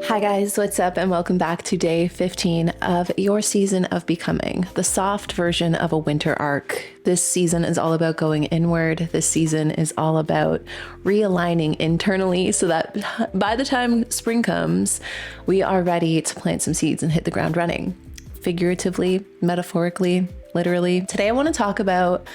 Hi guys, what's up, and welcome back to day 15 of your season of becoming, the soft version of a winter arc. This season is all about going inward. This season is all about realigning internally so that by the time spring comes, we are ready to plant some seeds and hit the ground running. Figuratively, metaphorically, literally. Today I want to talk about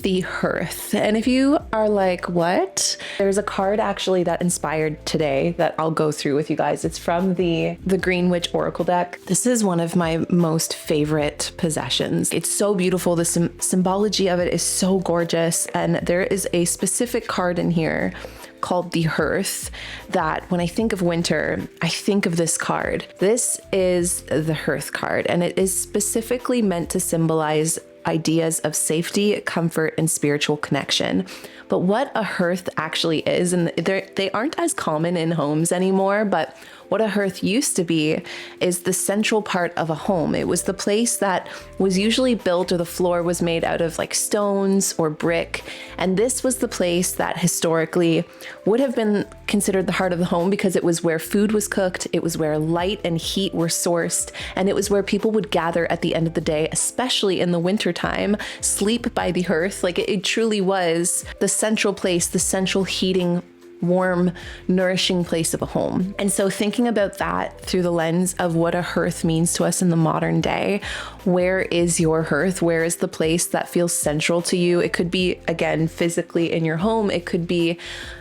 the Hearth. And if you are like, what? There's a card actually that inspired today that I'll go through with you guys. It's from the Green Witch Oracle deck. This is one of my most favorite possessions. It's so beautiful. The symbology of it is so gorgeous. And there is a specific card in here called the Hearth that when I think of winter, I think of this card. This is the Hearth card, and it is specifically meant to symbolize ideas of safety, comfort, and spiritual connection. But what a hearth actually is, and they aren't as common in homes anymore, but what a hearth used to be is the central part of a home. It was the place that was usually built, or the floor was made out of like stones or brick. And this was the place that historically would have been considered the heart of the home because it was where food was cooked, it was where light and heat were sourced, and it was where people would gather at the end of the day, especially in the winter time, sleep by the hearth. Like it truly was the central place, the central heating, warm, nourishing place of a home. And so thinking about that through the lens of what a hearth means to us in the modern day, where is your hearth? Where is the place that feels central to you? It could be, again, physically in your home. It could be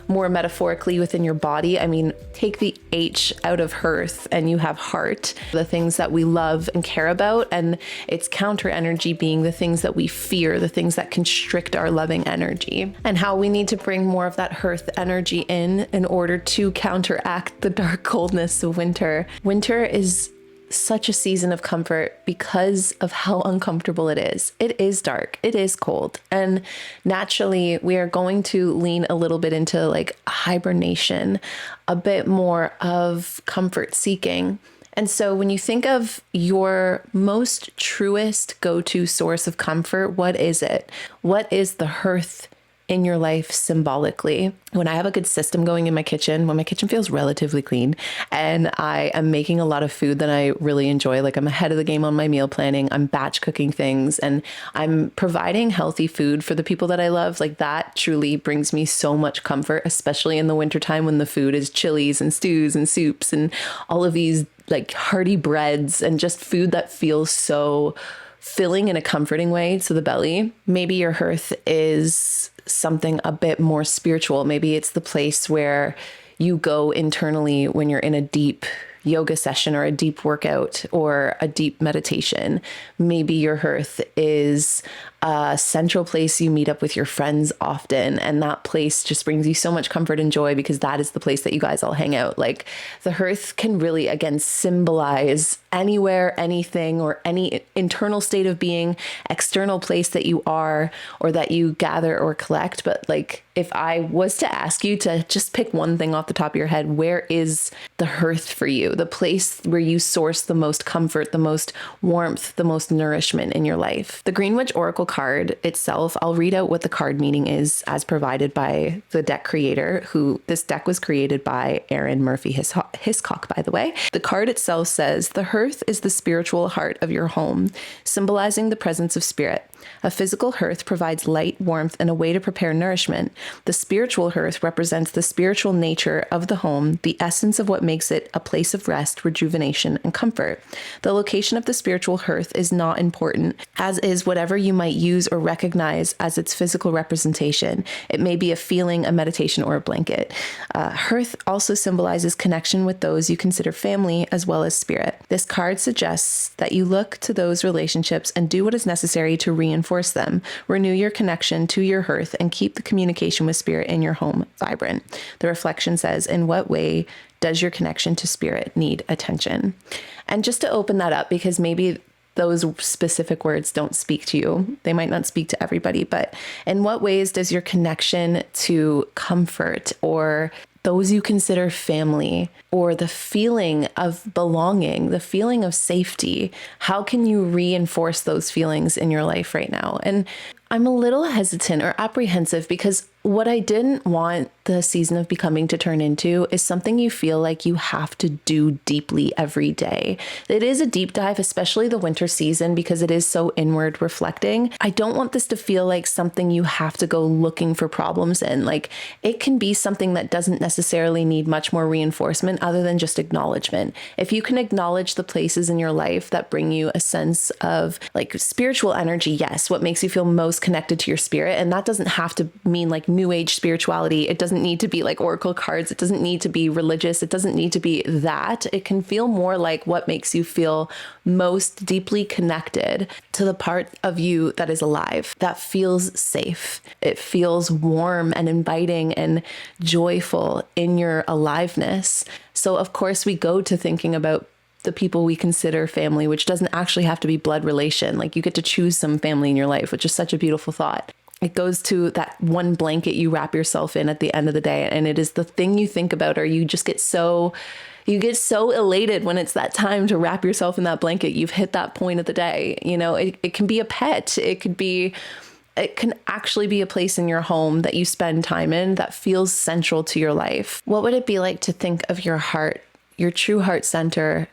more metaphorically within your body. I mean, take the H out of hearth and you have heart, the things that we love and care about, and its counter energy being the things that we fear, the things that constrict our loving energy, and how we need to bring more of that hearth energy in order to counteract the dark coldness of winter. Winter is such a season of comfort because of how uncomfortable it is. It is dark, it is cold, and naturally we are going to lean a little bit into like hibernation, a bit more of comfort seeking. And so when you think of your most truest go-to source of comfort, what is it? What is the hearth in your life symbolically? When I have a good system going in my kitchen, when my kitchen feels relatively clean and I am making a lot of food that I really enjoy, like I'm ahead of the game on my meal planning, I'm batch cooking things, and I'm providing healthy food for the people that I love, like that truly brings me so much comfort, especially in the wintertime when the food is chilies and stews and soups and all of these like hearty breads and just food that feels so filling in a comforting way to the belly. Maybe your hearth is something a bit more spiritual. Maybe it's the place where you go internally when you're in a deep yoga session or a deep workout or a deep meditation. Maybe your hearth is a central place you meet up with your friends often, and that place just brings you so much comfort and joy because that is the place that you guys all hang out. Like the hearth can really, again, symbolize anywhere, anything, or any internal state of being, external place that you are or that you gather or collect. But like if I was to ask you to just pick one thing off the top of your head, where is the hearth for you? The place where you source the most comfort, the most warmth, the most nourishment in your life. The Green Witch Oracle card itself, I'll read out what the card meaning is as provided by the deck creator, who this deck was created by Aaron Murphy Hiscock, by the way. The card itself says, the hearth is the spiritual heart of your home, symbolizing the presence of spirit. A physical hearth provides light, warmth, and a way to prepare nourishment. The spiritual hearth represents the spiritual nature of the home, the essence of what makes it a place of rest, rejuvenation, and comfort. The location of the spiritual hearth is not important, as is whatever you might use or recognize as its physical representation. It may be a feeling, a meditation, or a blanket. Hearth also symbolizes connection with those you consider family as well as spirit. This card suggests that you look to those relationships and do what is necessary to reinforce them. Renew your connection to your hearth and keep the communication with spirit in your home vibrant. The reflection says, in what way does your connection to spirit need attention? And just to open that up, because maybe those specific words don't speak to you. They might not speak to everybody, but in what ways does your connection to comfort or those you consider family, or the feeling of belonging, the feeling of safety. How can you reinforce those feelings in your life right now? And I'm a little hesitant or apprehensive because what I didn't want the season of becoming to turn into is something you feel like you have to do deeply every day. It is a deep dive, especially the winter season, because it is so inward reflecting. I don't want this to feel like something you have to go looking for problems in. Like, it can be something that doesn't necessarily need much more reinforcement other than just acknowledgement. If you can acknowledge the places in your life that bring you a sense of like spiritual energy, yes, what makes you feel most connected to your spirit. And that doesn't have to mean like new age spirituality. It doesn't need to be like oracle cards. It doesn't need to be religious. It doesn't need to be that. It can feel more like what makes you feel most deeply connected to the part of you that is alive, that feels safe. It feels warm and inviting and joyful in your aliveness. So of course we go to thinking about the people we consider family, which doesn't actually have to be blood relation. Like, you get to choose some family in your life, which is such a beautiful thought. It goes to that one blanket you wrap yourself in at the end of the day. And it is the thing you think about, or you just get so elated when it's that time to wrap yourself in that blanket. You've hit that point of the day. You know, it can be a pet. It can actually be a place in your home that you spend time in that feels central to your life. What would it be like to think of your heart, your true heart center,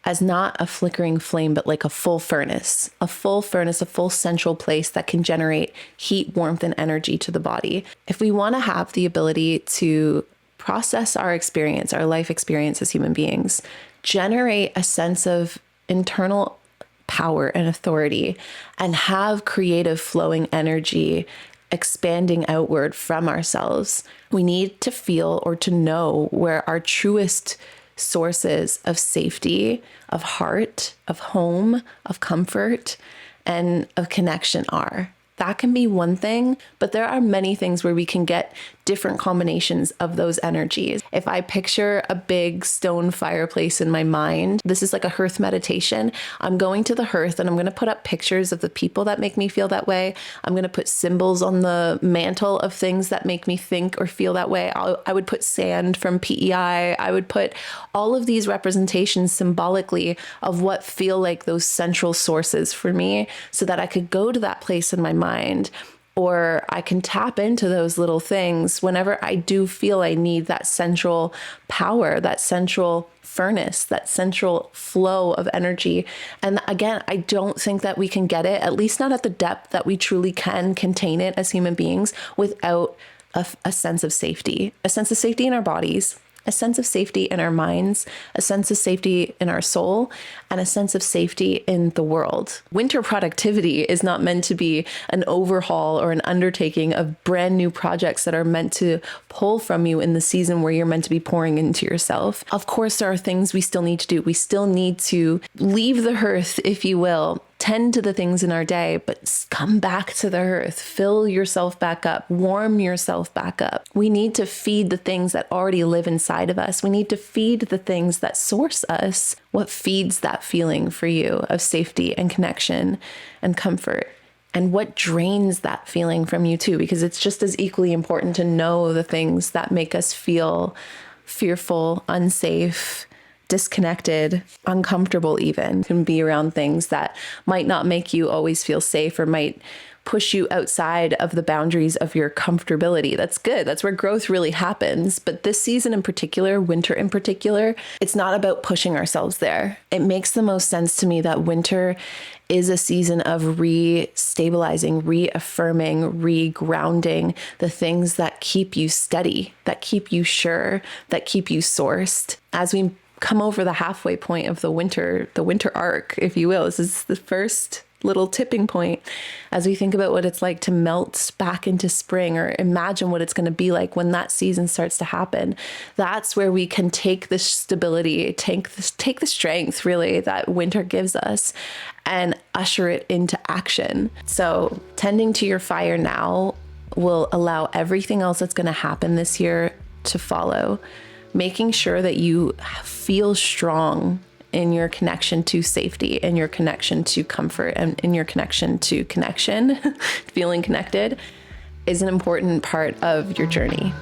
as not a flickering flame, but like a full furnace, a full central place that can generate heat, warmth, and energy to the body? If we want to have the ability to process our experience, our life experience as human beings, generate a sense of internal power and authority, and have creative flowing energy expanding outward from ourselves, we need to feel or to know where our truest sources of safety, of heart, of home, of comfort, and of connection are. That can be one thing, but there are many things where we can get different combinations of those energies. If I picture a big stone fireplace in my mind, this is like a hearth meditation. I'm going to the hearth and I'm going to put up pictures of the people that make me feel that way. I'm going to put symbols on the mantle of things that make me think or feel that way. I would put sand from PEI. I would put all of these representations symbolically of what feel like those central sources for me, so that I could go to that place in my mind, or I can tap into those little things whenever I do feel I need that central power, that central furnace, that central flow of energy. And again, I don't think that we can get it, at least not at the depth that we truly can contain it as human beings, without a sense of safety in our bodies, a sense of safety in our minds, a sense of safety in our soul, and a sense of safety in the world. Winter productivity is not meant to be an overhaul or an undertaking of brand new projects that are meant to pull from you in the season where you're meant to be pouring into yourself. Of course, there are things we still need to do. We still need to leave the hearth, if you will, tend to the things in our day, but come back to the hearth, fill yourself back up, warm yourself back up. We need to feed the things that already live inside of us. We need to feed the things that source us. What feeds that feeling for you of safety and connection and comfort? And what drains that feeling from you too? Because it's just as equally important to know the things that make us feel fearful, unsafe, disconnected, uncomfortable even. Can be around things that might not make you always feel safe or might push you outside of the boundaries of your comfortability. That's good. That's where growth really happens. But this season in particular, winter in particular, it's not about pushing ourselves there. It makes the most sense to me that winter is a season of re-stabilizing, reaffirming, re-grounding the things that keep you steady, that keep you sure, that keep you sourced. As we come over the halfway point of the winter arc, if you will. This is the first little tipping point as we think about what it's like to melt back into spring, or imagine what it's going to be like when that season starts to happen. That's where we can take the stability, take the strength really that winter gives us, and usher it into action. So tending to your fire now will allow everything else that's going to happen this year to follow. Making sure that you feel strong in your connection to safety, in your connection to comfort, and in your connection to connection, feeling connected, is an important part of your journey.